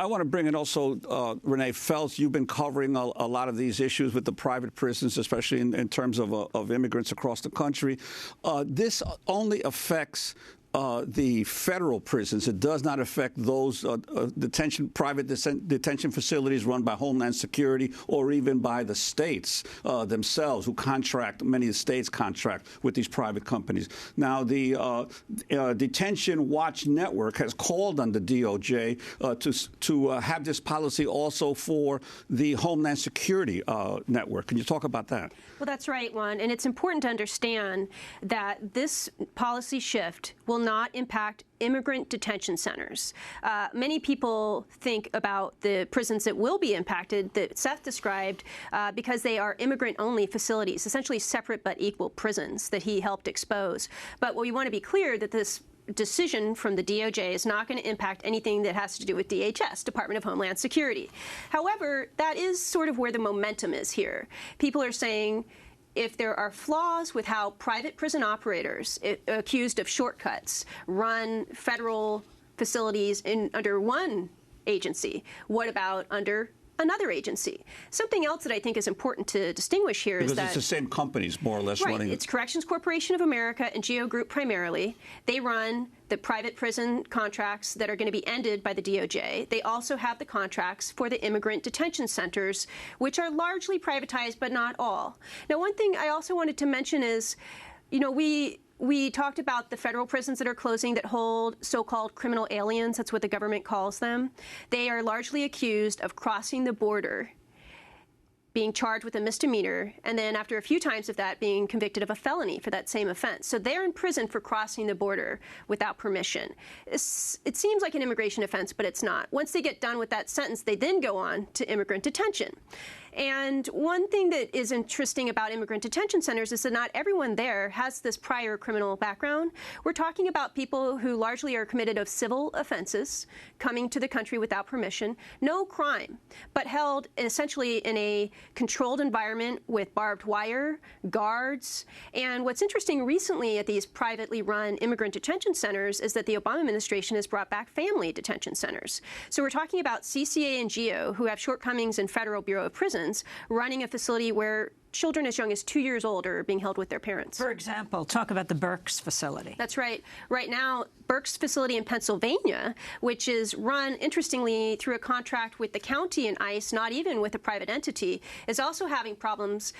I want to bring in also Renee Feltz. You've been covering a lot of these issues with the private prisons, especially in terms of immigrants across the country. This only affects the federal prisons. It does not affect those private detention facilities run by Homeland Security or even by the states themselves, who contract, many of the states contract with these private companies. Now, the Detention Watch Network has called on the DOJ to have this policy also for the Homeland Security network. Can you talk about that? Well, that's right, Juan. And it's important to understand that this policy shift will not impact immigrant detention centers. Many people think about the prisons that will be impacted that Seth described because they are immigrant-only facilities, essentially separate but equal prisons that he helped expose. But we want to be clear that this decision from the DOJ is not going to impact anything that has to do with DHS, Department of Homeland Security. However, that is sort of where the momentum is here. People are saying, if there are flaws with how private prison operators accused of shortcuts run federal facilities under one agency, what about under another agency? Something else that I think is important to distinguish here is that— Because it's the same companies, more or less, running— It's Corrections Corporation of America and GEO Group primarily. They run the private prison contracts that are going to be ended by the DOJ. They also have the contracts for the immigrant detention centers, which are largely privatized, but not all. Now, one thing I also wanted to mention is, you know, we talked about the federal prisons that are closing that hold so-called criminal aliens. That's what the government calls them. They are largely accused of crossing the border, being charged with a misdemeanor, and then after a few times of that, being convicted of a felony for that same offense. So they're in prison for crossing the border without permission. It seems like an immigration offense, but it's not. Once they get done with that sentence, they then go on to immigrant detention. And one thing that is interesting about immigrant detention centers is that not everyone there has this prior criminal background. We're talking about people who largely are committed of civil offenses, coming to the country without permission, no crime, but held essentially in a controlled environment with barbed wire, guards. And what's interesting recently at these privately run immigrant detention centers is that the Obama administration has brought back family detention centers. So we're talking about CCA and GEO, who have shortcomings in Federal Bureau of Prisons, running a facility where children as young as 2 years old are being held with their parents. For example, talk about the Berks facility. That's right. Right now, Berks facility in Pennsylvania, which is run, interestingly, through a contract with the county and ICE, not even with a private entity, is also having problems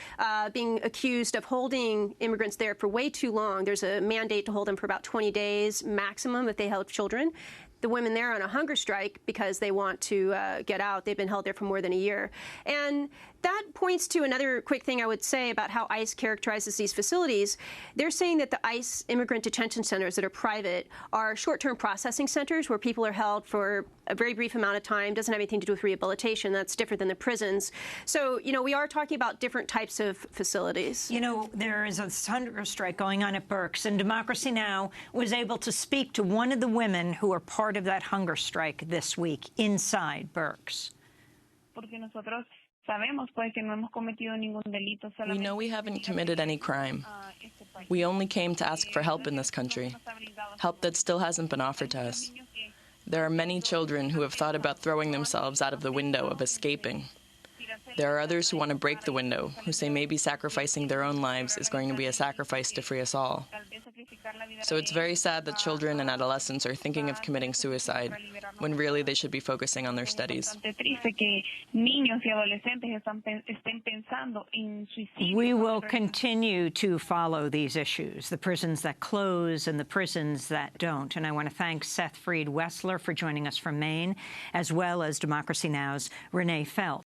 being accused of holding immigrants there for way too long. There's a mandate to hold them for about 20 days maximum if they held children. The women there are on a hunger strike because they want to get out. They've been held there for more than a year. And that points to another quick thing I would say about how ICE characterizes these facilities. They're saying that the ICE immigrant detention centers that are private are short-term processing centers where people are held for a very brief amount of time, doesn't have anything to do with rehabilitation. That's different than the prisons. So, you know, we are talking about different types of facilities. You know, there is a hunger strike going on at Berks, and Democracy Now! Was able to speak to one of the women who are part of that hunger strike this week inside Berks. We know we haven't committed any crime. We only came to ask for help in this country, help that still hasn't been offered to us. There are many children who have thought about throwing themselves out of the window of escaping. There are others who want to break the window, who say maybe sacrificing their own lives is going to be a sacrifice to free us all. So it's very sad that children and adolescents are thinking of committing suicide, when really they should be focusing on their studies. We will continue to follow these issues, the prisons that close and the prisons that don't. And I want to thank Seth Freed Wessler for joining us from Maine, as well as Democracy Now!'s Renee Feltz.